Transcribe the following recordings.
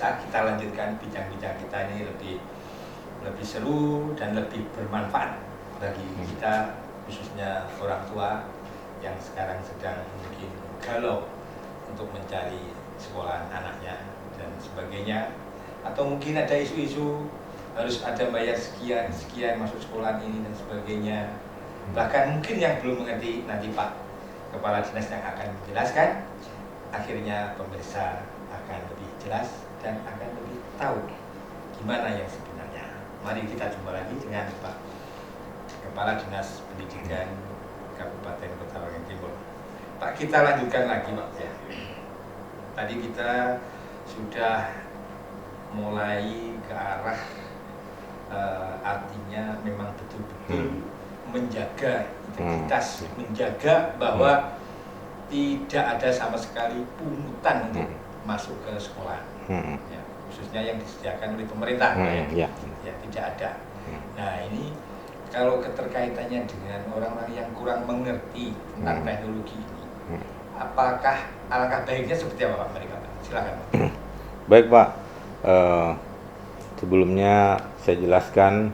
saat kita lanjutkan bincang-bincang kita ini lebih seru dan lebih bermanfaat bagi kita, khususnya orang tua yang sekarang sedang mungkin galau untuk mencari sekolah anaknya dan sebagainya, atau mungkin ada isu-isu harus ada bayar sekian masuk sekolah ini dan sebagainya. Bahkan mungkin yang belum mengerti, nanti Pak Kepala Dinas yang akan menjelaskan, akhirnya pemirsa akan lebih jelas dan akan lebih tahu gimana yang sebenarnya. Mari kita jumpa lagi dengan Pak Kepala Dinas Pendidikan Kabupaten Kota Waringin Timur. Pak, kita lanjutkan lagi Pak ya. Tadi kita sudah mulai ke arah artinya memang betul-betul menjaga integritas, menjaga bahwa tidak ada sama sekali pungutan untuk masuk ke sekolah, ya, khususnya yang disediakan oleh pemerintah, ya, tidak ada. Nah ini kalau keterkaitannya dengan orang-orang yang kurang mengerti tentang teknologi ini, apakah alangkah baiknya seperti apa Pak mereka? Silakan Pak. Baik Pak, sebelumnya saya jelaskan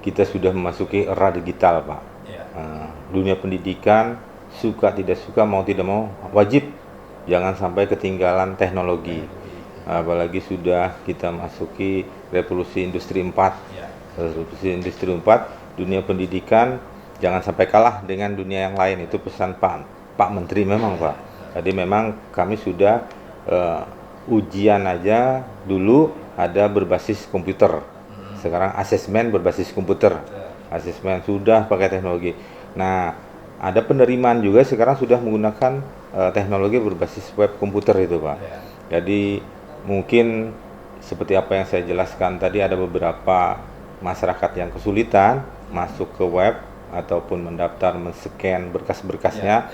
kita sudah memasuki era digital Pak. Ya. Dunia pendidikan suka tidak suka, mau tidak mau, wajib jangan sampai ketinggalan teknologi. Apalagi sudah kita masuki revolusi industri 4. Ya. Revolusi industri 4, dunia pendidikan jangan sampai kalah dengan dunia yang lain. Itu pesan Pak Menteri memang Pak. Tadi memang kami sudah ujian aja dulu ada berbasis komputer. Sekarang asesmen berbasis komputer. Asesmen sudah pakai teknologi. Nah, ada penerimaan juga sekarang sudah menggunakan teknologi berbasis web komputer itu Pak. Jadi mungkin seperti apa yang saya jelaskan tadi, ada beberapa masyarakat yang kesulitan masuk ke web ataupun mendaftar, men-scan berkas-berkasnya.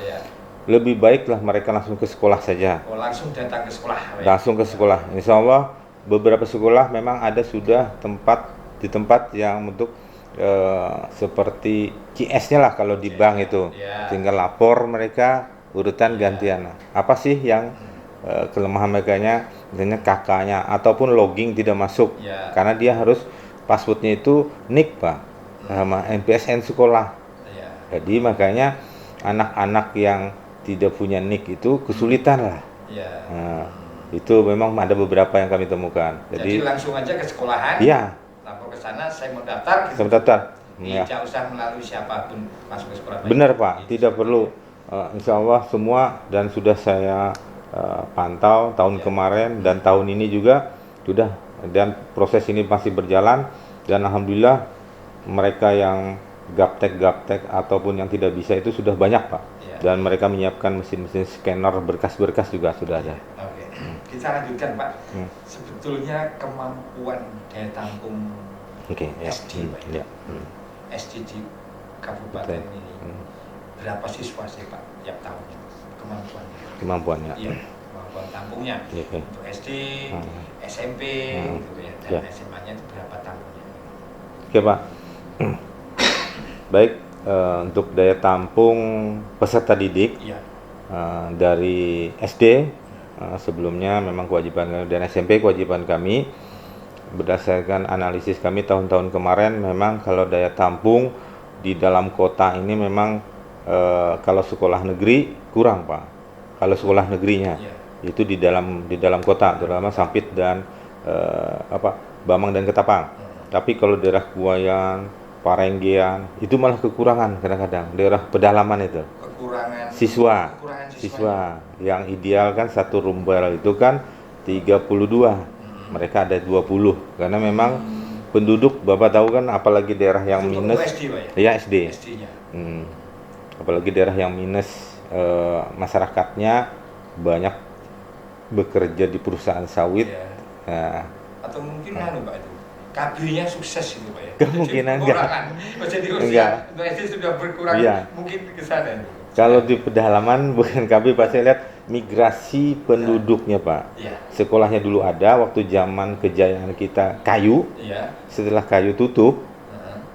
Lebih baiklah mereka langsung ke sekolah saja. Langsung datang ke sekolah. Langsung ke sekolah. Insya Allah beberapa sekolah memang ada sudah tempat yang untuk seperti CS-nya lah kalau di bank itu. Tinggal lapor mereka urutan gantian. Apa sih yang kelemahan mereka-nya, misalnya kakaknya ataupun logging tidak masuk karena dia harus passwordnya itu NIK Pak sama NPSN sekolah. Jadi makanya anak-anak yang tidak punya NIK itu kesulitan lah. Nah, itu memang ada beberapa yang kami temukan. Jadi langsung aja ke sekolahan. Iya. Lapor ke sana, saya mau daftar. Saya daftar. Tidak usah melalui siapapun masuk ke sekolah. Benar Pak, tidak perlu. Insya Allah semua, dan sudah saya pantau tahun kemarin dan tahun ini juga sudah, dan proses ini masih berjalan, dan alhamdulillah mereka yang gaptek ataupun yang tidak bisa itu sudah banyak Pak. Dan mereka menyiapkan mesin-mesin scanner berkas-berkas juga sudah ada. Oke. Kita lanjutkan Pak. Sebetulnya kemampuan daya tampung SD Pak, SD di kabupaten ini berapa siswa sih Pak tiap tahunnya kemampuannya? Iya, kemampuan tampungnya untuk SD, SMP, gitu ya, dan SMA-nya itu berapa tampungnya? Oke Pak. Baik, untuk daya tampung peserta didik dari SD sebelumnya memang kewajiban, dan SMP kewajiban kami. Berdasarkan analisis kami tahun-tahun kemarin, memang kalau daya tampung di dalam kota ini memang kalau sekolah negeri kurang Pak. Kalau sekolah negerinya itu di dalam kota, terutama Sampit dan Bamang dan Ketapang. Tapi kalau daerah Buayan, Parenggian itu malah kekurangan kadang-kadang, daerah pedalaman itu. Kekurangan siswa yang ideal kan satu rumbel itu kan 32. Mereka ada 20 karena memang penduduk Bapak tahu kan, apalagi daerah yang itu minus. SD, Pak, ya? SD. SD-nya. Apalagi daerah yang minus, masyarakatnya banyak bekerja di perusahaan sawit. Atau mungkin Pak itu KB-nya sukses itu Pak ya. Kemungkinan enggak. Jadi usia untuk SD sudah berkurang, mungkin ke sana. Kalau di pedalaman bukan KB, pasti lihat migrasi penduduknya Pak. Sekolahnya dulu ada waktu zaman kejayaan kita kayu. Setelah kayu tutup,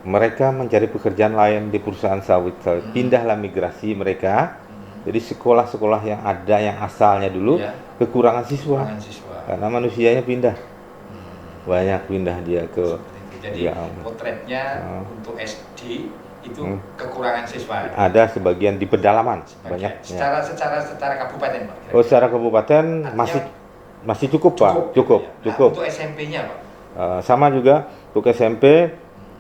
mereka mencari pekerjaan lain di perusahaan sawit. Pindahlah migrasi mereka. Jadi sekolah-sekolah yang ada yang asalnya dulu kekurangan siswa. karena manusianya pindah, banyak pindah dia ke. Seperti itu. Jadi Ya, potretnya untuk SD itu kekurangan siswa. ada sebagian di pedalaman, banyak. Ya. Secara kabupaten, Pak. Oh, secara kabupaten masih cukup, Pak. Cukup. Nah, untuk SMP-nya, Pak. Sama juga untuk SMP,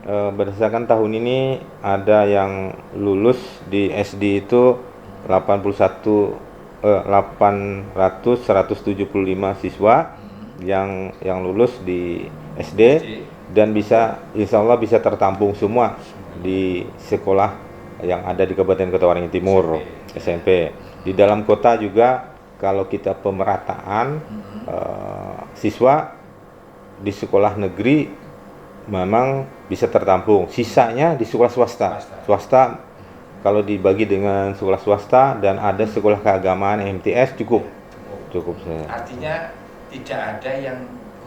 berdasarkan tahun ini ada yang lulus di SD itu 175 siswa yang lulus di SD dan bisa, insya Allah bisa tertampung semua di sekolah yang ada di Kabupaten Kota Waringin Timur, SMP. Di dalam kota juga kalau kita pemerataan siswa di sekolah negeri memang bisa tertampung. Sisanya di sekolah swasta. Swasta kalau dibagi dengan sekolah swasta dan ada sekolah keagamaan MTS cukup saya. Artinya tidak ada yang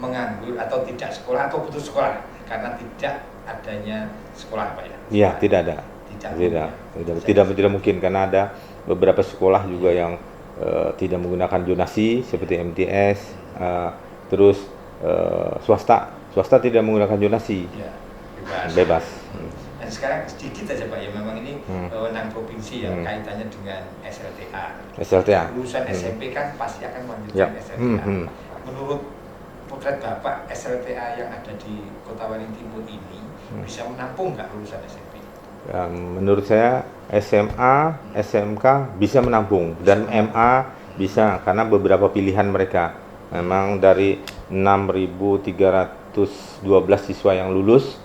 menganggur atau tidak sekolah atau putus sekolah karena tidak adanya sekolah, Pak ya? Iya, tidak ada. Tidak mungkin karena ada beberapa sekolah juga yang tidak menggunakan zonasi seperti MTS, terus swasta tidak menggunakan zonasi, ya, bebas. Dan sekarang sedikit aja, Pak ya, memang ini wewenang provinsi ya, kaitannya dengan SLTA. Lulusan SMP kan pasti akan melanjutkan SLTA. Menurut potret Bapak, SLTA yang ada di Kota Waringin Timur ini bisa menampung nggak lulusan SMP? Menurut saya SMA, SMK bisa menampung dan MA bisa karena beberapa pilihan mereka. Memang dari 6.312 siswa yang lulus,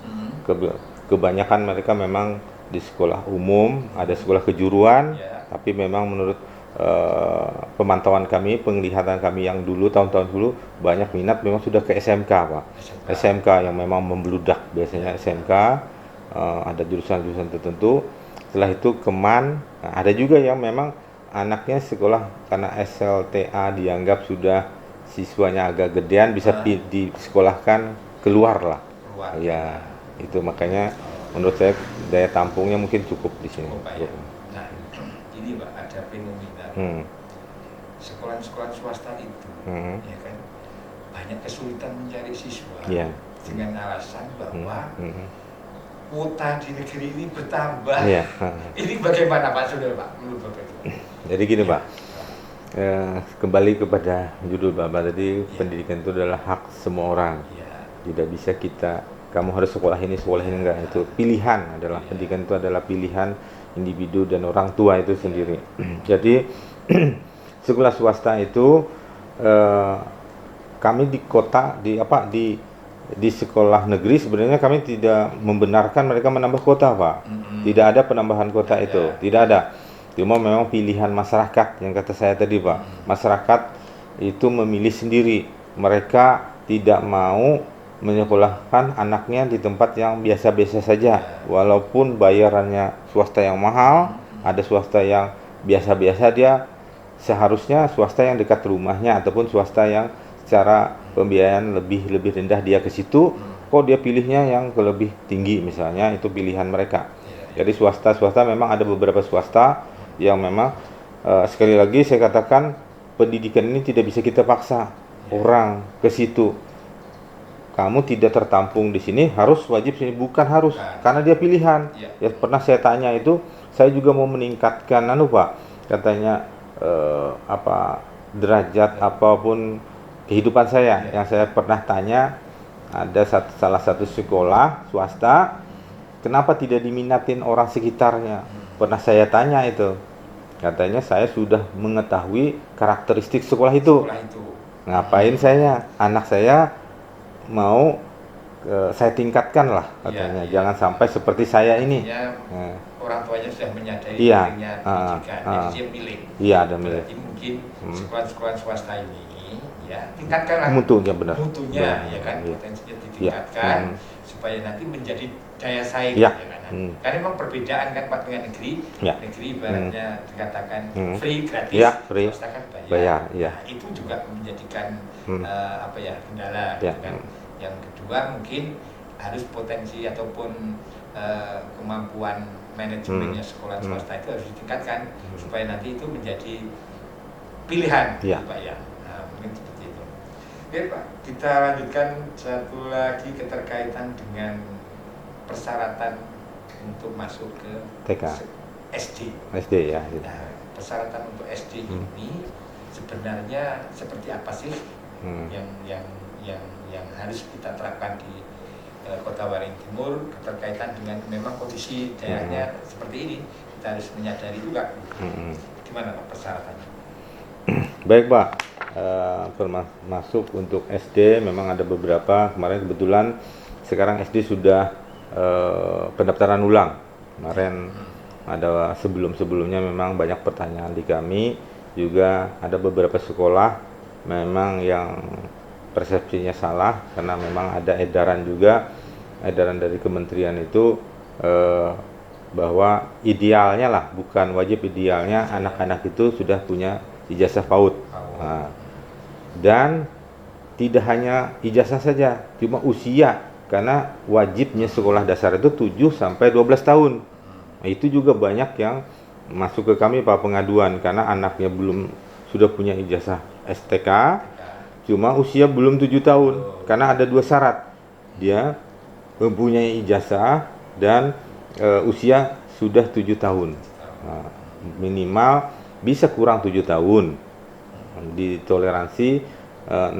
kebanyakan mereka memang di sekolah umum, ada sekolah kejuruan, tapi memang menurut pemantauan kami, penglihatan kami yang dulu tahun-tahun dulu banyak minat memang sudah ke SMK, Pak. SMK yang memang membludak biasanya SMK, ada jurusan-jurusan tertentu. Setelah itu keman, ada juga yang memang anaknya sekolah karena SLTA dianggap sudah siswanya agak gedean bisa disekolahkan keluar lah. Ya, itu makanya menurut saya daya tampungnya mungkin cukup di sini. Ya. Nah, ini Pak ada fenomena sekolah-sekolah swasta itu, ya kan banyak kesulitan mencari siswa dengan alasan bahwa kuota di negeri ini bertambah. Ini bagaimana Pak Saudara, Pak, menurut Bapak itu? Jadi gini, Pak. Kembali kepada judul Bapak tadi, pendidikan itu adalah hak semua orang. Tidak bisa kamu harus sekolah ini enggak, itu pilihan adalah pendidikan itu adalah pilihan individu dan orang tua itu sendiri. Jadi sekolah swasta itu kami di kota di sekolah negeri sebenarnya kami tidak membenarkan mereka menambah kota, Pak. Tidak ada penambahan kota itu, tidak ada. Cuma memang pilihan masyarakat yang kata saya tadi, Pak. Masyarakat itu memilih sendiri. Mereka tidak mau menyekolahkan anaknya di tempat yang biasa-biasa saja. Walaupun bayarannya swasta yang mahal, ada swasta yang biasa-biasa, dia seharusnya swasta yang dekat rumahnya ataupun swasta yang secara pembiayaan lebih rendah dia ke situ. Kok dia pilihnya yang lebih tinggi misalnya, itu pilihan mereka. Jadi swasta memang ada beberapa swasta yang memang sekali lagi saya katakan pendidikan ini tidak bisa kita paksa orang ke situ. Kamu tidak tertampung di sini harus wajib sini, bukan harus, karena dia pilihan. Ya pernah saya tanya itu, saya juga mau meningkatkan Pak, katanya derajat apapun kehidupan saya. Yang saya pernah tanya, ada salah satu sekolah swasta, kenapa tidak diminatin orang sekitarnya? Pernah saya tanya itu, katanya saya sudah mengetahui karakteristik sekolah itu. Ngapain anak saya mau saya tingkatkan lah katanya, jangan sampai seperti saya ini. Orang tuanya sudah menyadari pentingnya pendidikan, jadi dia pilih. Ada milih. Berarti mungkin sekolah-sekolah swasta ini tingkatkanlah mutunya, ya kan, potensinya ditingkatkan supaya nanti menjadi daya saing, ya kan. Karena memang perbedaan kan Pak dengan negeri. Negeri ibaratnya dikatakan free, gratis, swasta kan bayar. Nah, itu juga menjadikan kendala, kan. Yang kedua mungkin harus potensi ataupun kemampuan manajemennya sekolah swasta itu harus ditingkatkan supaya nanti itu menjadi pilihan, Pak ya. Mungkin seperti itu. Oke Pak, kita lanjutkan satu lagi keterkaitan dengan persyaratan untuk masuk ke TK. SD. SD ya. Nah, persyaratan untuk SD ini sebenarnya seperti apa sih yang harus kita terapkan di Kota Waring Timur berkaitan dengan memang kondisi daerahnya seperti ini, kita harus menyadari juga. Gimana Pak persyaratannya? Baik Pak, masuk untuk SD memang ada beberapa. Kemarin kebetulan sekarang SD sudah pendaftaran ulang. Kemarin ada sebelumnya memang banyak pertanyaan di kami. Juga ada beberapa sekolah memang yang persepsinya salah karena memang ada edaran dari kementerian itu bahwa idealnya lah, bukan wajib, idealnya anak-anak itu sudah punya ijazah PAUD. Nah, dan tidak hanya ijazah saja, cuma usia, karena wajibnya sekolah dasar itu 7 sampai 12 tahun. Nah, itu juga banyak yang masuk ke kami Pak pengaduan karena anaknya sudah punya ijazah STK, cuma usia belum 7 tahun. Karena ada 2 syarat. Dia mempunyai ijazah dan usia sudah 7 tahun. Nah, minimal bisa kurang 7 tahun, ditoleransi 6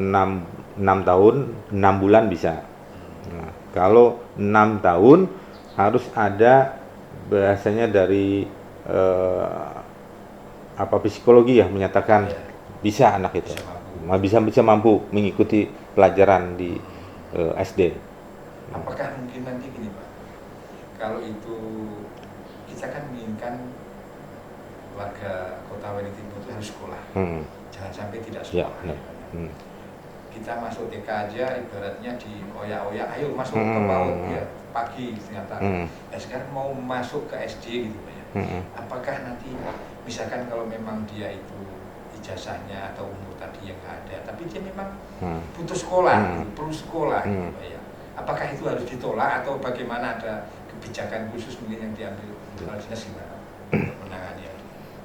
tahun 6 bulan bisa. Nah, kalau 6 tahun harus ada bahasanya dari psikologi ya, menyatakan bisa anak itu bisa mampu mengikuti pelajaran di SD. Apakah mungkin nanti gini Pak, kalau itu kita kan menginginkan warga Kota Waring Timur itu harus sekolah, jangan sampai tidak sekolah. Kita masuk TK aja ibaratnya di oyak-oyak, ayo masuk ke PAUD ya pagi ternyata. Sekarang mau masuk ke SD gitu Pak ya. Apakah nanti misalkan kalau memang dia itu ijazahnya atau umur tadi yang nggak ada, tapi dia memang butuh sekolah, perlu sekolah gitu Pak ya. Apakah itu harus ditolak atau bagaimana, ada kebijakan khusus mungkin yang diambil oleh dinas gimana untuk menangani?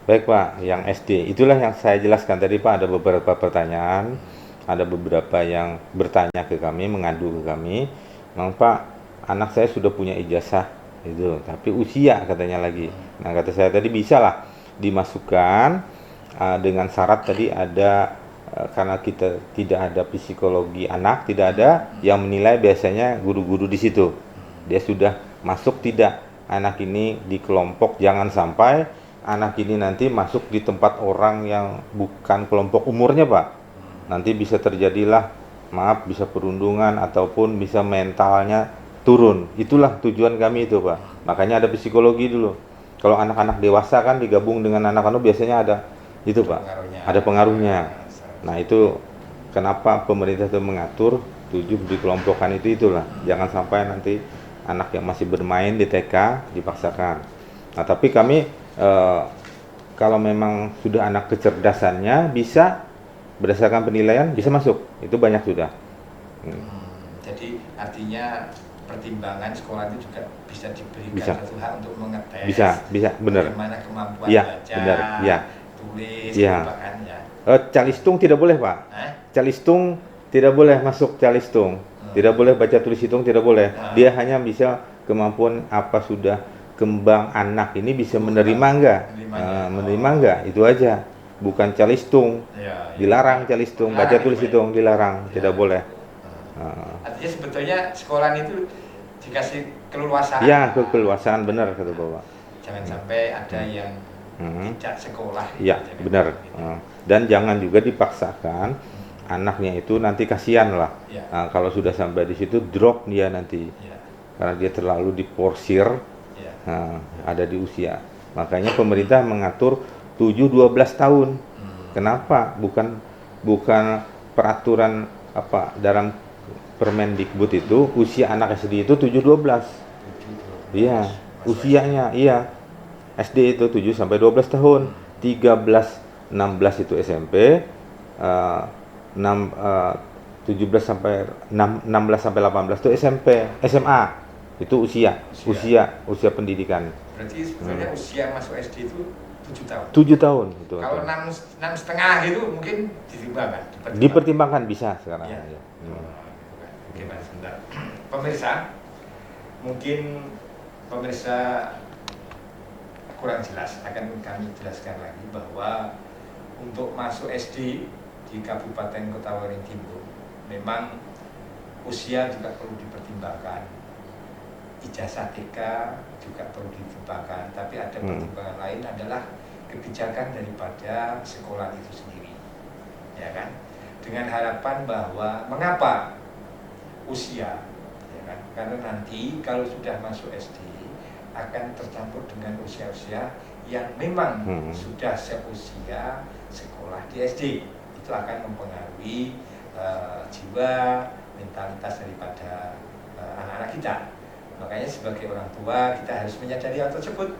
Baik Pak, yang SD itulah yang saya jelaskan tadi Pak, ada beberapa pertanyaan, ada beberapa yang bertanya ke kami, mengadu ke kami, "Mang Pak, anak saya sudah punya ijazah itu, tapi usia katanya lagi." Nah, kata saya tadi bisa lah dimasukkan dengan syarat tadi ada karena kita tidak ada psikologi anak, tidak ada yang menilai, biasanya guru-guru di situ. Dia sudah masuk tidak anak ini di kelompok, jangan sampai anak ini nanti masuk di tempat orang yang bukan kelompok umurnya Pak. Nanti bisa terjadilah, bisa perundungan ataupun bisa mentalnya turun. Itulah tujuan kami itu Pak. Makanya ada psikologi dulu. Kalau anak-anak dewasa kan digabung dengan anak-anak biasanya ada itu Pak. Ada pengaruhnya. Nah, itu kenapa pemerintah itu mengatur 7 dikelompokkan itulah. Jangan sampai nanti anak yang masih bermain di TK dipaksakan. Nah, tapi kami kalau memang sudah anak kecerdasannya bisa berdasarkan penilaian bisa masuk, itu banyak sudah. Jadi artinya pertimbangan sekolah itu juga bisa diberikan satu hak untuk mengetes. Bisa, benar. Bagaimana kemampuan baca, benar, tulis, kan ya. Calistung tidak boleh Pak. Calistung tidak boleh masuk calistung. Tidak boleh baca tulis hitung, tidak boleh. Dia hanya bisa kemampuan apa sudah kembang anak ini bisa menerima enggak, itu aja. Bukan calistung, dilarang calistung, baca tulis hitung dilarang, tidak boleh. Artinya sebetulnya sekolah itu dikasih keleluasaan. Ya, keleluasaan, benar kata Bapak. Jangan sampai ada yang tidak sekolah. Ya, benar. Dan jangan juga dipaksakan anaknya itu, nanti kasihan lah. Nah, kalau sudah sampai di situ drop dia nanti, karena dia terlalu diporsir. Ada di usia. Makanya pemerintah mengatur 7-12 tahun. Kenapa? Bukan peraturan dalam Permendikbud itu usia anak SD itu 7-12. Iya, usianya SD itu 7 sampai 12 tahun. 13-16 itu SMP. 17 sampai 16 sampai 18 itu SMA. Itu usia pendidikan. Berarti sebenarnya usia masuk SD itu 7 tahun. 7 tahun itu. Kalau 6,5 itu mungkin dipertimbangkan. Dipertimbangkan bisa sekarang. Ya. Ya. Oke, Pak, sebentar. Pemirsa, mungkin pemirsa kurang jelas, akan kami jelaskan lagi bahwa untuk masuk SD di Kabupaten Kota Waringin Timur memang usia juga perlu dipertimbangkan, ijazah TK juga perlu dipertimbangkan, tapi ada pertimbangan lain adalah kebijakan daripada sekolah itu sendiri, ya kan? Dengan harapan bahwa mengapa usia, ya kan? Karena nanti kalau sudah masuk SD akan tercampur dengan usia-usia yang memang sudah seusia sekolah di SD. Itu akan mempengaruhi jiwa, mentalitas daripada anak-anak kita. Makanya sebagai orang tua kita harus menyadari hal tersebut.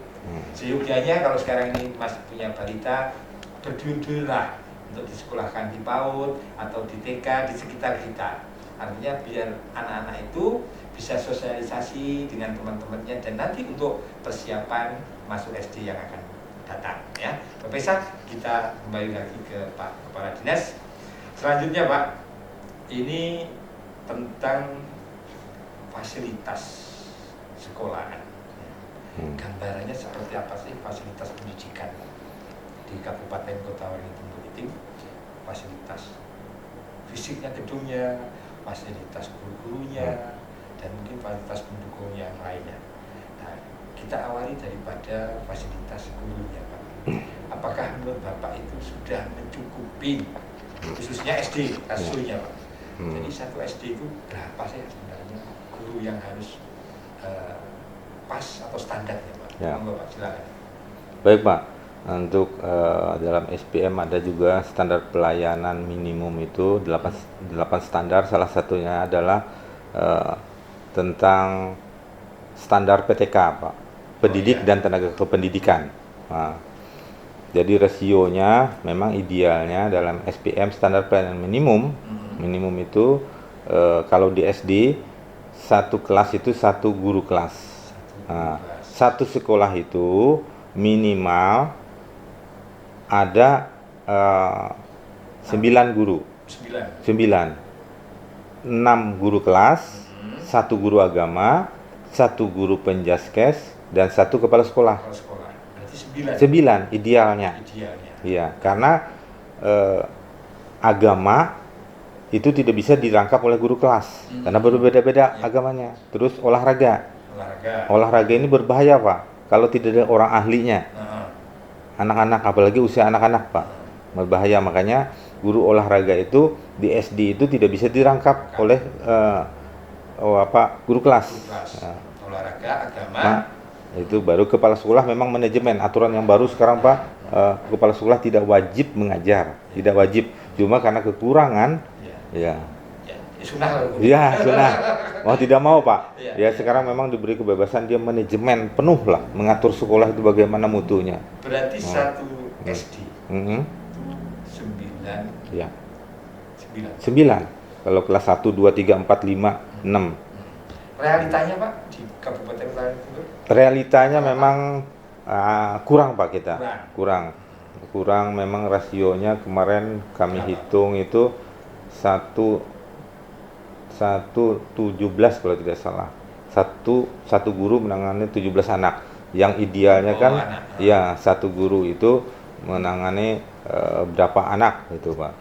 Seyogianya kalau sekarang ini masih punya balita, berduyun-duyunlah untuk disekolahkan di PAUD atau di TK di sekitar kita. Artinya biar anak-anak itu bisa sosialisasi dengan teman-temannya dan nanti untuk persiapan masuk SD yang akan datang, ya. Pemirsa, kita kembali lagi ke Pak Kepala Dinas. Selanjutnya, Pak, ini tentang fasilitas sekolahan. Gambarannya seperti apa sih fasilitas pendidikan di Kabupaten Kota Waringin Timur itu? Fasilitas fisiknya, gedungnya, fasilitas guru-gurunya, dan mungkin fasilitas pendukung yang lainnya. Nah, kita awali daripada fasilitas gurunya, Pak. Apakah menurut Bapak itu sudah mencukupi, khususnya SD, kasusnya, Pak? Jadi satu SD itu berapa sih sebenarnya guru yang harus pas atau standarnya, Pak? Ya. Monggo, Pak, silakan. Baik, Pak. Untuk dalam SPM ada juga standar pelayanan minimum itu 8 standar. Salah satunya adalah tentang standar PTK, Pak, pendidik dan tenaga kependidikan. Nah, jadi rasionya memang idealnya dalam SPM standar pelayanan minimum itu kalau di SD satu kelas itu satu guru kelas. Nah, satu sekolah itu minimal ada 9 guru. 6 guru kelas, 1 guru agama, 1 guru penjaskes, dan 1 kepala sekolah. Berarti 9 idealnya. Iya, karena agama itu tidak bisa dirangkap oleh guru kelas karena berbeda-beda agamanya. Terus olahraga ini berbahaya, Pak, kalau tidak ada orang ahlinya. Anak-anak, apalagi usia anak-anak, Pak, berbahaya. Makanya guru olahraga itu di SD itu tidak bisa dirangkap oleh guru kelas. Olahraga, agama. Nah, itu baru kepala sekolah memang manajemen. Aturan yang baru sekarang, Pak, kepala sekolah tidak wajib mengajar, tidak wajib. Cuma karena kekurangan, sunah. Mau tidak mau, Pak. Ya sekarang memang diberi kebebasan, dia manajemen penuh lah mengatur sekolah itu bagaimana mutunya. Berarti satu SD 9. Ya. 9. Kalau kelas 1, 2, 3, 4, 5, 6. Realitanya, Pak, di Kabupaten Waringin Timur? Realitanya memang kurang, Pak, kita. Kurang memang rasionya kemarin kami hitung itu 1:17 kalau tidak salah. Satu guru menangani 17 anak. Yang idealnya satu guru itu menangani berapa anak itu, Pak?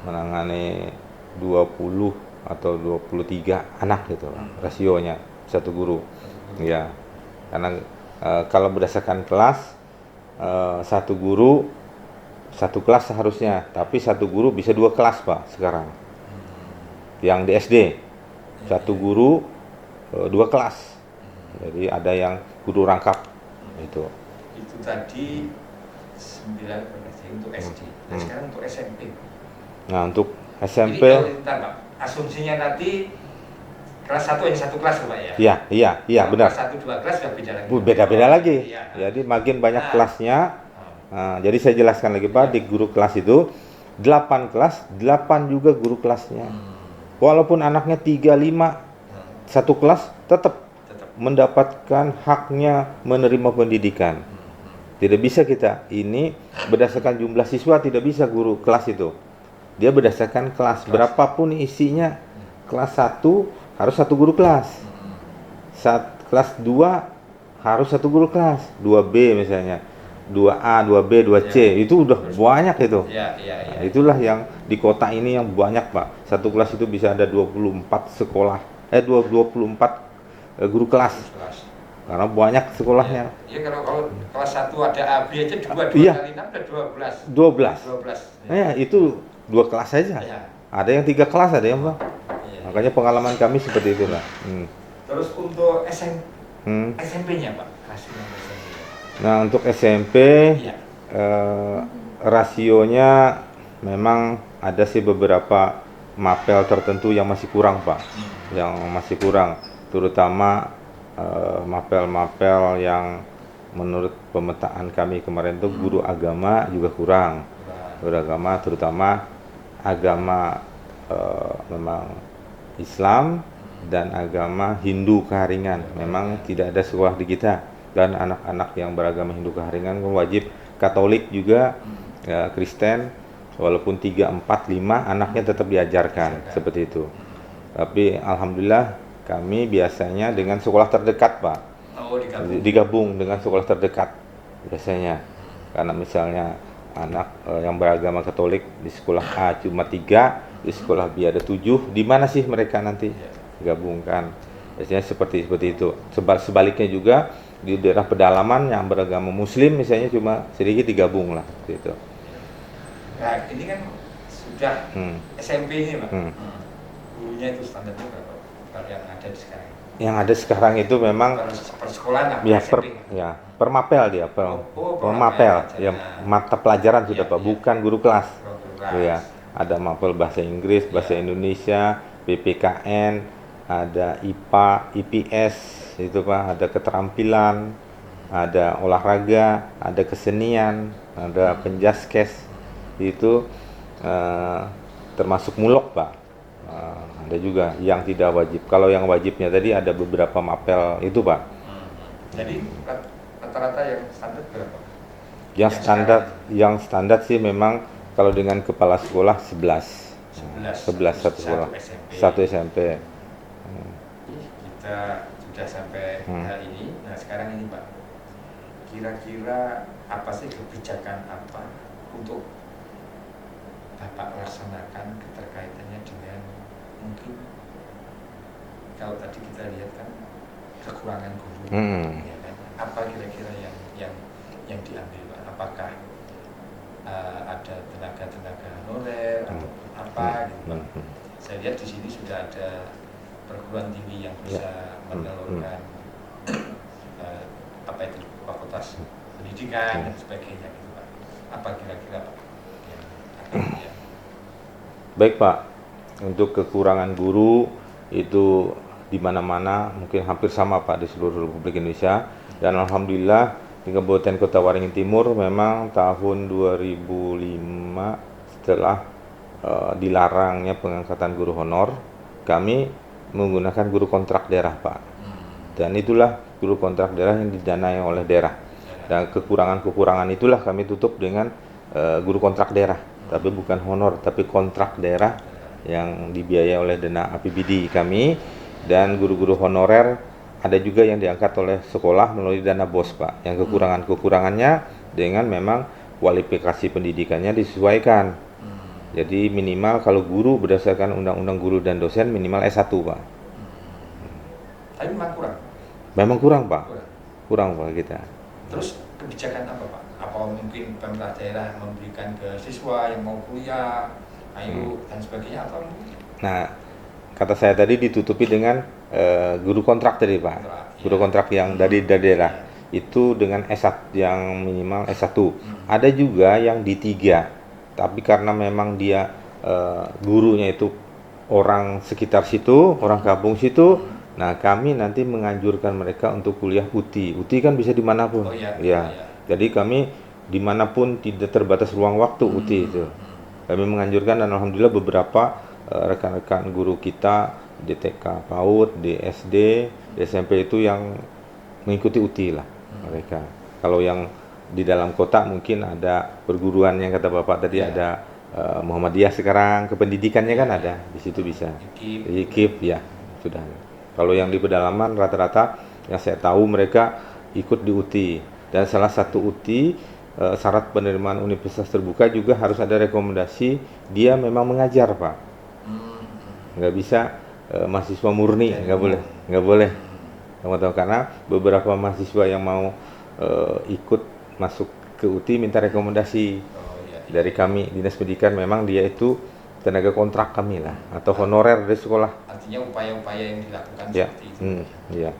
Menangani 20 atau 23 anak gitu, rasionya satu guru. Ya. Karena kalau berdasarkan kelas satu guru satu kelas seharusnya, tapi satu guru bisa 2 kelas, Pak, sekarang. Yang di SD satu guru 2 kelas. Jadi ada yang guru rangkap itu. Itu tadi 9 untuk SD. Nah, sekarang untuk SMP. Nah, untuk SMP ini, Pak, asumsinya nanti kelas 1 hanya 1 kelas, Pak, ya? Iya, benar. Kelas 1 2 kelas sudah beda lagi. Beda-beda lagi. Ya. Jadi makin banyak kelasnya. Nah, jadi saya jelaskan lagi, Pak, di guru kelas itu 8 kelas, 8 juga guru kelasnya. Walaupun anaknya 3, 5, satu kelas tetap mendapatkan haknya menerima pendidikan. Tidak bisa kita ini berdasarkan jumlah siswa, tidak bisa guru kelas itu. Dia berdasarkan kelas, berapapun isinya. Kelas 1 harus satu guru kelas. Kelas 2 harus satu guru kelas. 2B misalnya. 2A, 2B, 2C. Itu udah banyak itu. Nah, itulah yang di kota ini yang banyak, Pak. Satu kelas itu bisa ada 24 sekolah. 24 guru kelas. Karena banyak sekolahnya. Iya, kalau kelas 1 ada AB aja 2 Iya. kali 6 ada 12. 12. 12. Ya, itu 2 kelas saja. Ya. Ada yang 3 kelas, ada yang Pak. Iya. Makanya pengalaman kami seperti itulah. Terus untuk SMP-nya, Pak. Hasilnya SMP. Nah, untuk SMP Iya. rasionya memang ada sih beberapa mapel tertentu yang masih kurang, Pak. Yang masih kurang, terutama mapel-mapel yang menurut pemetaan kami kemarin itu guru agama juga kurang. Guru agama terutama agama memang Islam dan agama Hindu Keharingan. Memang tidak ada sekolah di kita, dan anak-anak yang beragama Hindu Keharingan kan wajib. Katolik juga, Kristen, walaupun 3, 4, 5 anaknya tetap diajarkan seperti itu. Tapi alhamdulillah kami biasanya dengan sekolah terdekat, Pak. Digabung dengan sekolah terdekat biasanya. Karena misalnya anak yang beragama Katolik di sekolah A cuma 3, di sekolah B ada 7, di mana sih mereka nanti gabungkan? Biasanya seperti itu. Sebaliknya juga di daerah pedalaman yang beragama Muslim misalnya cuma sedikit digabung lah gitu. Nah, ini kan sudah SMP ini, Pak. Gurunya itu standarnya berapa? Kalau yang ada di sekarang. Yang ada sekarang itu memang per sekolah lah, per mapel dia, per mapel ya, mata pelajaran sudah Pak, bukan guru kelas. Ya, ada mapel bahasa Inggris, bahasa Indonesia, PPKN, ada IPA, IPS itu Pak, ada keterampilan, ada olahraga, ada kesenian, ada penjaskes itu termasuk mulok Pak. Ada juga yang tidak wajib. Kalau yang wajibnya tadi ada beberapa mapel itu Pak. Jadi rata-rata yang standar berapa? Yang standar sih memang kalau dengan kepala sekolah 11 satu sekolah, satu SMP. Kita sudah sampai hal ini. Nah sekarang ini Pak, kira-kira apa sih kebijakan apa untuk Bapak laksanakan keterkaitannya dengan mungkin kalau tadi kita lihat kan kekurangan guru, ya kan? Apa kira-kira yang diambil Pak? Apakah ada tenaga honorer atau apa gitu Pak? Saya lihat di sini sudah ada perguruan tinggi yang bisa menelurkan apa itu fakultas pendidikan dan sebagainya gitu Pak. Apa kira-kira Pak? Baik Pak, untuk kekurangan guru itu di mana-mana mungkin hampir sama Pak di seluruh Republik Indonesia, dan alhamdulillah di Kabupaten Kota Waringin Timur memang tahun 2005 setelah dilarangnya pengangkatan guru honor, kami menggunakan guru kontrak daerah Pak. Dan itulah guru kontrak daerah yang didanai oleh daerah. Dan kekurangan-kekurangan itulah kami tutup dengan guru kontrak daerah, tapi bukan honor, tapi kontrak daerah yang dibiayai oleh dana APBD kami. Dan guru-guru honorer ada juga yang diangkat oleh sekolah melalui dana BOS Pak, yang kekurangannya dengan memang kualifikasi pendidikannya disesuaikan. Jadi minimal kalau guru berdasarkan Undang-Undang Guru dan Dosen minimal S1 Pak. Tapi memang kurang? Memang kurang Pak, kurang Pak kita. Terus kebijakan apa Pak? Apa mungkin pemerintah daerah memberikan ke siswa yang mau kuliah, dan sebagainya atau mungkin? Nah, kata saya tadi ditutupi dengan guru kontrak tadi Pak. Guru kontrak yang dari daerah itu dengan S1 yang minimal S1. Ada juga yang D3. Tapi karena memang dia gurunya itu orang sekitar situ, orang kampung situ, nah kami nanti menganjurkan mereka untuk kuliah UTI. UTI kan bisa dimanapun. Jadi kami dimanapun tidak terbatas ruang waktu UTI itu. Kami menganjurkan, dan alhamdulillah beberapa rekan-rekan guru kita di TK PAUD, di SD, di SMP itu yang mengikuti UTI lah mereka. Kalau yang di dalam kota mungkin ada perguruan yang kata Bapak tadi Ya. ada Muhammadiyah sekarang, kependidikannya kan ada, di situ bisa. Ikip. IKIP ya, sudah. Kalau yang di pedalaman rata-rata yang saya tahu mereka ikut di UTI, dan salah satu UTI syarat penerimaan universitas terbuka juga harus ada rekomendasi dia memang mengajar, Pak. Nggak bisa mahasiswa murni, nggak boleh. Kamu tahu, karena beberapa mahasiswa yang mau ikut masuk ke UTI minta rekomendasi Oh iya. dari kami Dinas Pendidikan, memang dia itu tenaga kontrak kami lah atau honorer dari sekolah. Artinya upaya-upaya yang dilakukan Ya, seperti itu. iya.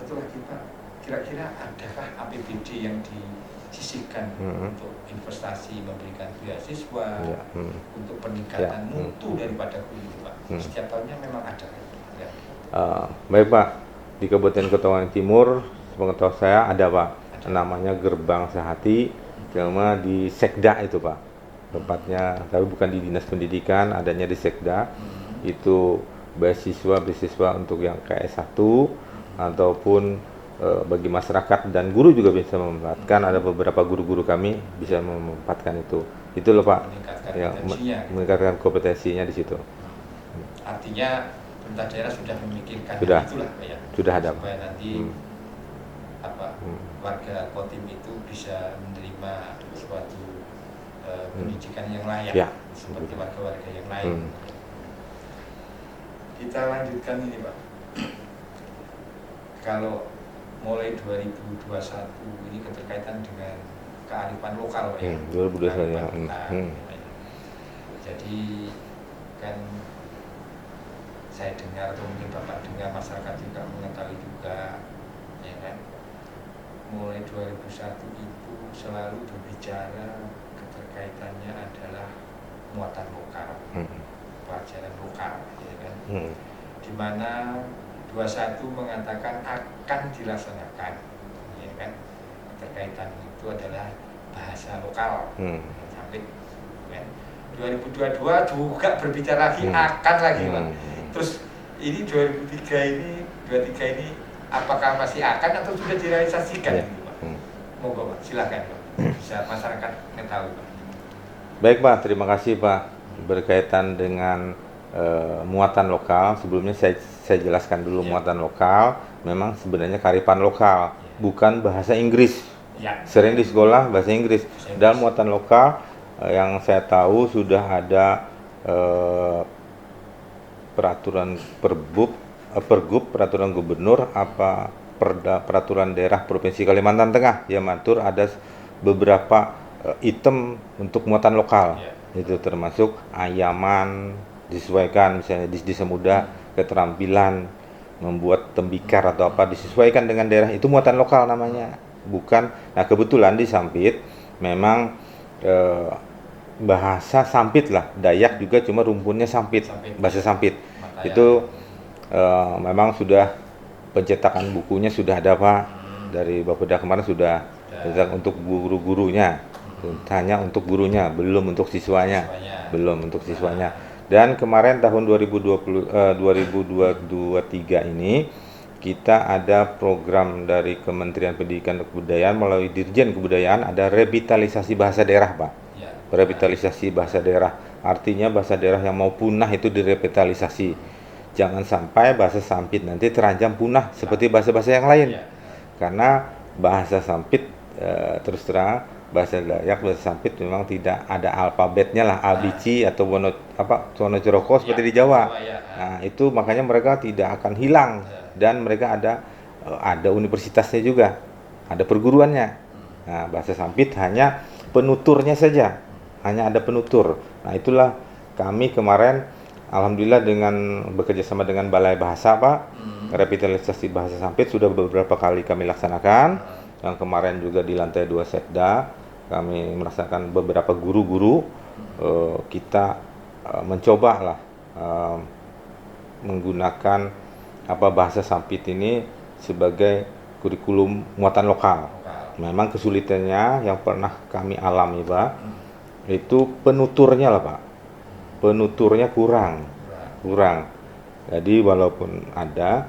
Satu lagi Pak, kira-kira adakah APBD yang disisihkan untuk investasi memberikan beasiswa, Ya, untuk peningkatan Ya, mutu daripada guru Pak? Setiap tahunnya memang ada. Ya. Baik Pak, di Kabupaten Kota Timur, sepengetahuan saya ada Pak, namanya Gerbang Sehati, cuma di Sekda itu Pak, tempatnya, tapi bukan di Dinas Pendidikan, adanya di Sekda. Itu beasiswa untuk yang KS1 ataupun bagi masyarakat, dan guru juga bisa memanfaatkan. Ada beberapa guru-guru kami bisa memanfaatkan itu loh Pak, Meningkatkan ya, kompetensinya. meningkatkan kompetensinya di situ. Artinya pemerintah daerah sudah memikirkan Sudah. itulah Pak ya. Sudah ada, Pak. Supaya nanti warga Kotim itu bisa menerima suatu pendidikan yang layak, Ya. seperti warga-warga yang lain. Kita lanjutkan ini Pak. Kalau mulai 2021 ini keterkaitan dengan kearifan lokal Pak ya. 2021 ya. Kearifan lokal, Pak ya. Jadi kan saya dengar atau mungkin Bapak dengar, masyarakat juga mengetahui juga, ya kan, mulai 2001 itu selalu berbicara keterkaitannya adalah muatan lokal, pelajaran lokal, ya kan, di mana 21 mengatakan akan dilaksanakan, ya kan, keterkaitan itu adalah bahasa lokal, sampai kan. 2022 juga berbicara lagi akan lagi Pak. Terus ini 23 ini apakah masih akan atau sudah direalisasikan Ya. gitu Pak? Monggo Pak, silakan Pak. Bisa masyarakat mengetahui Pak. Baik Pak, terima kasih Pak. Berkaitan dengan muatan lokal, sebelumnya saya jelaskan dulu. Muatan lokal memang sebenarnya kearifan lokal, bukan bahasa Inggris. Ya. Sering di sekolah bahasa Inggris. Dalam muatan lokal yang saya tahu sudah ada peraturan Pergub, peraturan gubernur, peraturan daerah Provinsi Kalimantan Tengah yang mengatur ada beberapa item untuk muatan lokal. Itu termasuk ayaman disesuaikan, misalnya di desa muda, keterampilan membuat tembikar atau apa disesuaikan dengan daerah, itu muatan lokal namanya. Bukan. Nah, kebetulan di Sampit memang bahasa Sampit lah, Dayak juga, cuma rumpunnya Sampit. Bahasa Sampit. Itu memang sudah pencetakan bukunya sudah ada Pak, dari Bapeda kemarin sudah untuk guru-gurunya, hanya untuk gurunya, belum untuk siswanya. Dan kemarin tahun 2023 ini kita ada program dari Kementerian Pendidikan dan Kebudayaan melalui Dirjen Kebudayaan, ada revitalisasi bahasa daerah Pak. Revitalisasi bahasa daerah, artinya bahasa daerah yang mau punah itu direvitalisasi. Jangan sampai bahasa Sampit nanti terancam punah seperti bahasa-bahasa yang lain. Karena bahasa Sampit terus terang, bahasa Dayak, bahasa Sampit memang tidak ada alfabetnya lah, ABC atau Wono Coroko seperti di Jawa. Nah, itu makanya mereka tidak akan hilang, dan mereka ada universitasnya juga, ada perguruannya. Nah, bahasa Sampit hanya penuturnya saja, hanya ada penutur. Nah, itulah kami kemarin alhamdulillah dengan bekerja sama dengan Balai Bahasa Pak, revitalisasi bahasa Sampit sudah beberapa kali kami laksanakan. Yang kemarin juga di lantai 2 Sekda kami melaksanakan beberapa guru-guru. Kita mencoba lah menggunakan bahasa Sampit ini sebagai kurikulum muatan lokal. Memang kesulitannya yang pernah kami alami Pak, itu penuturnya lah Pak. Penuturnya kurang. Jadi walaupun ada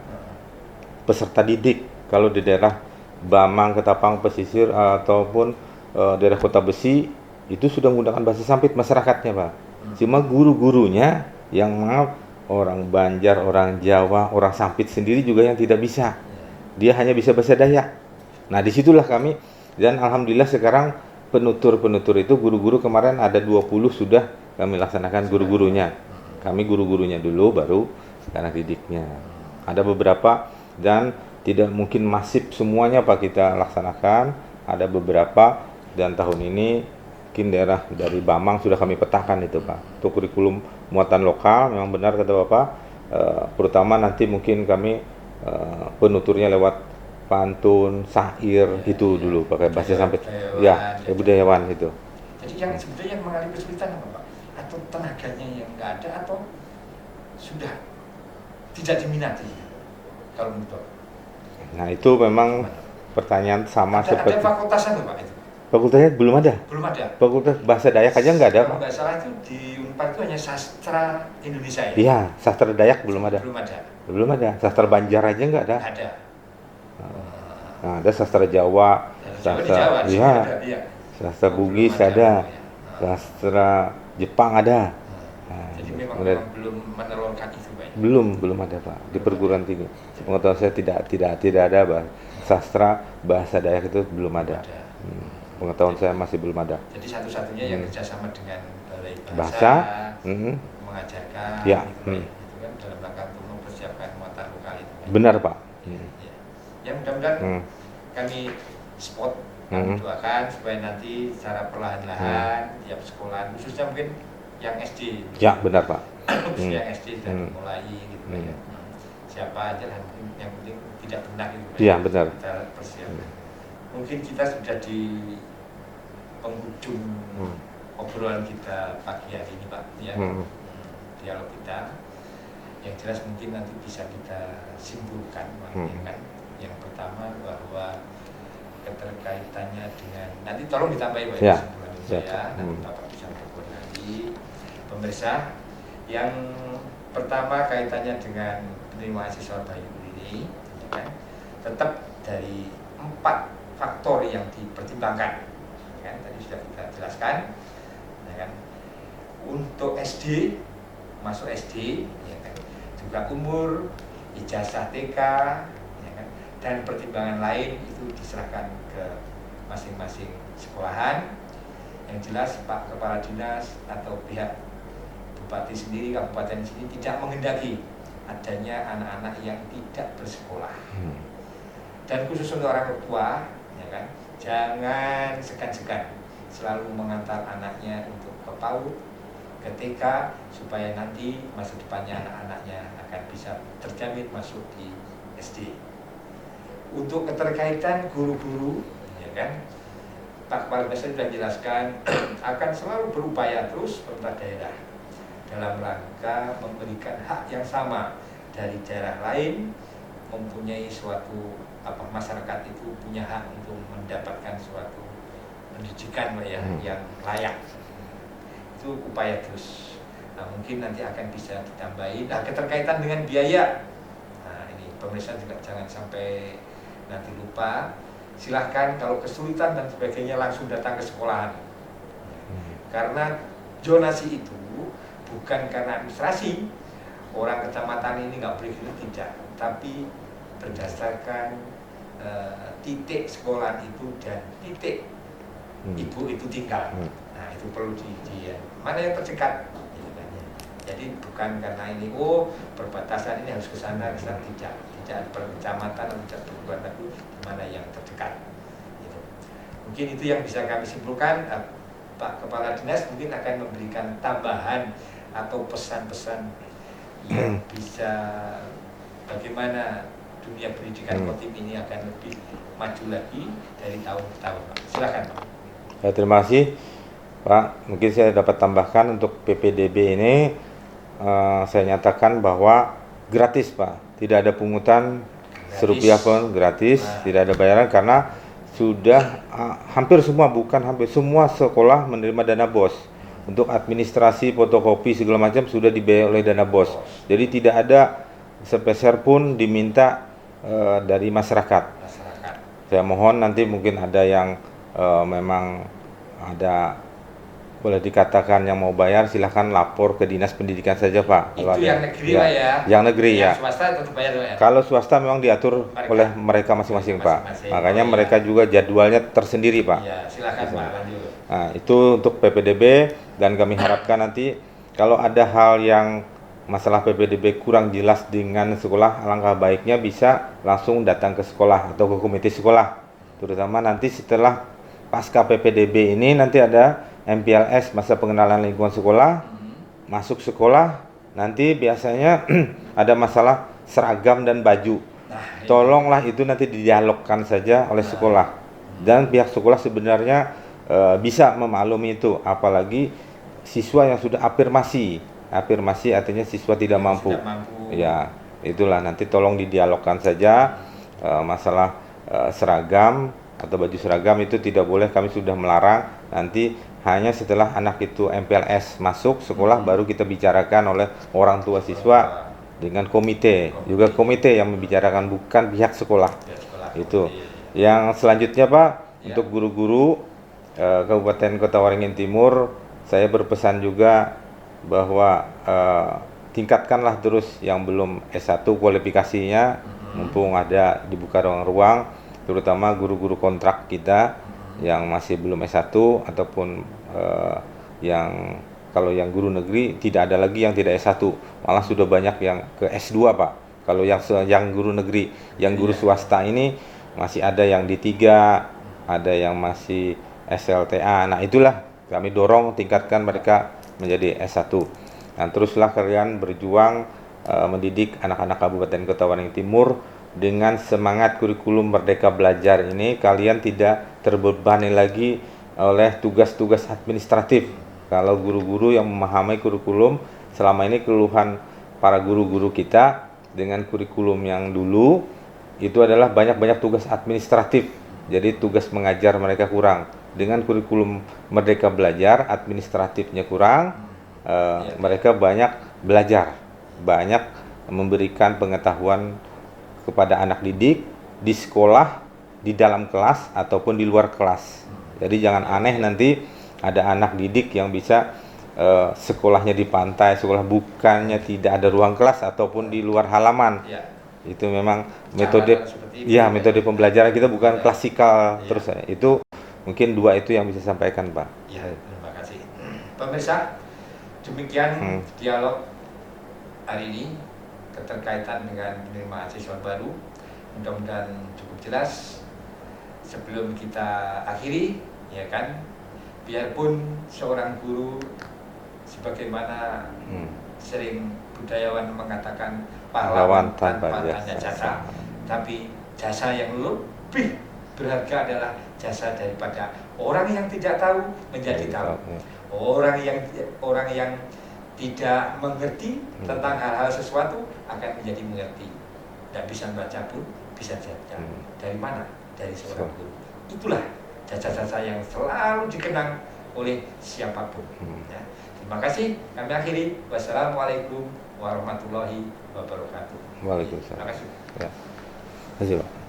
peserta didik, kalau di daerah Bamang, Ketapang, pesisir ataupun daerah Kota Besi itu sudah menggunakan bahasa Sampit masyarakatnya, Pak. Cuma guru-gurunya yang maaf orang Banjar, orang Jawa, orang Sampit sendiri juga yang tidak bisa. Dia hanya bisa bahasa Dayak. Nah, disitulah kami, dan alhamdulillah sekarang penutur-penutur itu guru-guru kemarin ada 20 sudah kami laksanakan guru-gurunya. Kami guru-gurunya dulu baru sekarang didiknya. Ada beberapa dan tidak mungkin masif semuanya Pak kita laksanakan. Ada beberapa dan tahun ini mungkin daerah dari Bamang sudah kami petakan itu Pak. Untuk kurikulum muatan lokal memang benar kata Bapak, terutama nanti mungkin kami penuturnya lewat pantun, syair itu dulu pakai bahasa sampai ya budayawan itu. Jadi yang sebetulnya yang mengalami kesulitan apa Pak? Atau tenaganya yang nggak ada atau sudah tidak diminati kalau menurut? Nah itu memang pertanyaan sama seperti. Ada fakultasnya tuh Pak itu? Fakultasnya belum ada. Belum ada. Fakultas bahasa Dayak aja nggak ada Pak. Kalau nggak salah itu di Unpad itu hanya sastra Indonesia ya? Iya, sastra Dayak belum ada. Belum ada. Belum ada. Sastra Banjar aja nggak ada. Ada. Nah, ada sastra Jawa, sastra iya. Sastra Bugis ada, sastra Jepang ada. Nah, jadi memang belum menerapkan itu Pak. Belum ada Pak di perguruan tinggi. Pengetahuan saya tidak ada Pak. Sastra bahasa Dayak itu belum ada. Pengetahuan saya masih belum ada. Jadi satu-satunya yang kerjasama dengan Balai Bahasa mengajarkan ya. Itu kan dalam rangka untuk mempersiapkan muatan lokal itu. Benar Pak. Ya mudah-mudahan kami support, kami doakan supaya nanti secara perlahan-lahan tiap sekolah, khususnya mungkin yang SD. Ya benar Pak. Khususnya yang SD dan mulai gitu ya. Siapa aja lah, yang penting tidak benar gitu. Iya benar. Kita persiapkan. Mungkin kita sudah di penghujung obrolan kita pagi hari ini Pak ya. Dialog kita yang jelas mungkin nanti bisa kita simpulkan kan. Yang pertama bahwa keterkaitannya dengan nanti tolong ditambahi Pak kesimpulan saya nanti Bapak bisa berbuat lagi pemirsa. Yang pertama kaitannya dengan penerima mahasiswa baru ini ya kan, tetap dari 4 faktor yang dipertimbangkan ya kan, tadi sudah kita jelaskan ya kan. Untuk SD, masuk SD ya kan, juga umur, ijazah TK ya kan, dan pertimbangan lain itu diserahkan ke masing-masing sekolahan. Yang jelas Pak Kepala Dinas atau pihak Bupati sendiri, kabupaten sini tidak menghendaki adanya anak-anak yang tidak bersekolah. Dan khusus untuk orang tua ya kan, jangan segan-segan selalu mengantar anaknya untuk ke PAUD, ke TK, supaya nanti masa depannya anak-anaknya akan bisa terjamin masuk di SD. Untuk keterkaitan guru-guru ya kan, Pak Kepala Desa sudah jelaskan akan selalu berupaya terus pemerintah daerah dalam rangka memberikan hak yang sama dari daerah lain, mempunyai suatu masyarakat itu punya hak untuk mendapatkan suatu pendidikan yang layak. Itu upaya terus. Nah, mungkin nanti akan bisa ditambahin. Nah, keterkaitan dengan biaya. Nah, ini pemirsa juga jangan sampai nanti lupa. Silahkan kalau kesulitan dan sebagainya langsung datang ke sekolahan. Karena zonasi itu bukan karena administrasi. Orang kecamatan ini nggak boleh gitu, tidak. Tapi berdasarkan titik sekolah itu dan titik ibu itu tinggal. Nah itu perlu mana yang terdekat gitu kan. Jadi bukan karena ini perbatasan ini harus ke sana tidak per kecamatan atau tidak berbuat, tapi mana yang terdekat gitu. Mungkin itu yang bisa kami simpulkan. Pak Kepala Dinas mungkin akan memberikan tambahan atau pesan-pesan yang bisa bagaimana dunia pendidikan Kotim ini akan lebih maju lagi dari tahun ke tahun. Silakan Pak. Ya, terima kasih Pak. Mungkin saya dapat tambahkan untuk PPDB ini saya nyatakan bahwa gratis Pak. Tidak ada pungutan serupiah pun, gratis, tidak ada bayaran karena sudah hampir semua, bukan hampir semua sekolah menerima dana BOS. Untuk administrasi, fotokopi segala macam sudah dibayar oleh dana BOS. Jadi tidak ada sepeser pun diminta dari masyarakat. Saya mohon nanti mungkin ada yang memang ada boleh dikatakan yang mau bayar, silahkan lapor ke dinas pendidikan saja Pak. Itu yang negeri Pak ya. Yang negeri ya. Swasta tetap bayar Pak ya. Kalau swasta memang diatur oleh mereka masing-masing Pak. Makanya mereka juga jadwalnya tersendiri Pak. Iya, silakan Pak lanjut. Nah, itu untuk PPDB, dan kami harapkan nanti kalau ada hal yang masalah PPDB kurang jelas dengan sekolah, alangkah baiknya bisa langsung datang ke sekolah atau ke komite sekolah. Terutama nanti setelah pasca PPDB ini nanti ada MPLS, masa pengenalan lingkungan sekolah. Masuk sekolah nanti biasanya ada masalah seragam dan baju. Tolonglah itu nanti didialogkan saja oleh sekolah, dan pihak sekolah sebenarnya bisa memaklumi itu, apalagi siswa yang sudah afirmasi artinya siswa tidak mampu. Ya, itulah nanti tolong didialogkan saja. Masalah seragam atau baju seragam itu tidak boleh, kami sudah melarang. Nanti hanya setelah anak itu MPLS masuk sekolah baru kita bicarakan oleh orang tua siswa dengan komite, juga komite yang membicarakan, bukan pihak sekolah. Itu. Yang selanjutnya Pak, untuk guru-guru Kabupaten Kota Waringin Timur, saya berpesan juga bahwa tingkatkanlah terus yang belum S1 kualifikasinya, mumpung ada dibuka ruang-ruang, terutama guru-guru kontrak kita yang masih belum S1 ataupun yang kalau yang guru negeri tidak ada lagi yang tidak S1, malah sudah banyak yang ke S2 Pak. Kalau yang guru negeri, yang guru swasta ini masih ada yang D3, ada yang masih SLTA. Nah, itulah kami dorong tingkatkan mereka menjadi S1. Dan teruslah kalian berjuang mendidik anak-anak Kabupaten Kota Waringin Timur dengan semangat kurikulum Merdeka Belajar ini. Kalian tidak terbebani lagi oleh tugas-tugas administratif. Kalau guru-guru yang memahami kurikulum, selama ini keluhan para guru-guru kita dengan kurikulum yang dulu itu adalah banyak-banyak tugas administratif. Jadi tugas mengajar mereka kurang. Dengan kurikulum Merdeka Belajar, administratifnya kurang, mereka banyak belajar, banyak memberikan pengetahuan kepada anak didik di sekolah, di dalam kelas ataupun di luar kelas. Jadi jangan aneh nanti ada anak didik yang bisa sekolahnya di pantai, sekolah bukannya tidak ada ruang kelas ataupun di luar halaman. Itu memang metode metode pembelajaran kita bukan klasikal. Terus itu mungkin dua itu yang bisa sampaikan Pak. Ya, terima kasih. Pemirsa, demikian dialog hari ini keterkaitan dengan penerimaan siswa baru. Mudah-mudahan cukup jelas. Sebelum kita akhiri, ya kan, biarpun seorang guru sebagaimana sering budayawan mengatakan pahlawan tanpa tanda jasa, tapi jasa yang lebih berharga adalah jasa daripada orang yang tidak tahu menjadi tahu. Orang yang tidak mengerti tentang hal-hal sesuatu akan menjadi mengerti. Tidak bisa membaca pun bisa baca. Dari mana? Dari seorang guru. Itulah jasa-jasa yang selalu dikenang oleh siapapun. Ya. Terima kasih. Kami akhiri. Wassalamualaikum warahmatullahi wabarakatuh. Waalaikumsalam. Terima kasih. Ya. Terima kasih Pak.